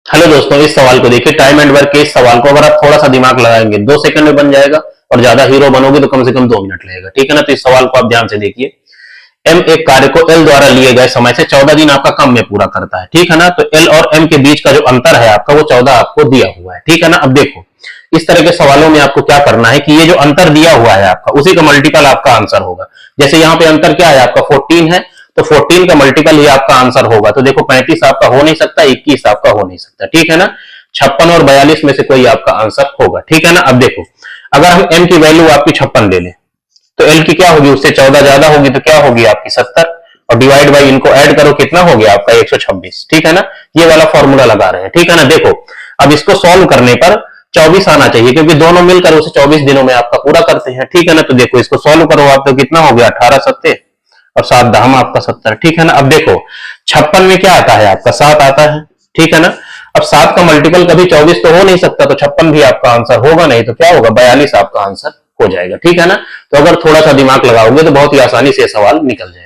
Hello दोस्तों, इस सवाल को देखिए। टाइम एंड वर्क के इस सवाल को अगर आप थोड़ा सा दिमाग लगाएंगे 2 सेकंड में बन जाएगा, और ज्यादा हीरो बनोगे तो कम से कम 2 मिनट लगेगा। ठीक है ना। तो इस सवाल को आप ध्यान से देखिए। एम एक कार्य को एल द्वारा लिए गए समय से 14 दिन आपका काम में पूरा करता है। ठीक है ना। तो एल और एम के बीच का जो अंतर है आपका, वो 14 आपको दिया हुआ है। ठीक है ना। अब देखो, इस तरह के सवालों में आपको क्या करना है कि ये जो अंतर दिया हुआ है आपका, उसी का मल्टीपल आपका आंसर होगा। जैसे यहाँ पे अंतर क्या है आपका, 14 है, तो 14 का मल्टीपल ही आपका आंसर होगा। तो देखो, 35 आपका हो नहीं सकता, 21 आपका हो नहीं सकता। ठीक है ना। 56 और 42 में से कोई आपका आंसर होगा। ठीक है ना। अब देखो, अगर हम एम की वैल्यू आपकी 56 ले लें, तो एल की क्या होगी, उससे 14 ज्यादा होगी, तो क्या होगी आपकी 70, और डिवाइड बाई इनको ऐड करो, कितना हो गया आपका 126। ठीक है ना। ये वाला फॉर्मूला लगा रहे हैं। ठीक है ना। देखो, अब इसको सॉल्व करने पर 24 आना चाहिए, क्योंकि दोनों मिलकर उसे 24 दिनों में आपका पूरा करते हैं। ठीक है ना। तो देखो, इसको सॉल्व करो आप, तो कितना हो गया 18 सत्ते और 7 दहम आपका 70। ठीक है ना। अब देखो, 56 में क्या आता है आपका, 7 आता है। ठीक है ना। अब 7 का मल्टीपल कभी 24 तो हो नहीं सकता, तो 56 भी आपका आंसर होगा नहीं, तो क्या होगा, 42 आपका आंसर हो जाएगा। ठीक है ना। तो अगर थोड़ा सा दिमाग लगाओगे तो बहुत ही आसानी से सवाल निकल जाएगा।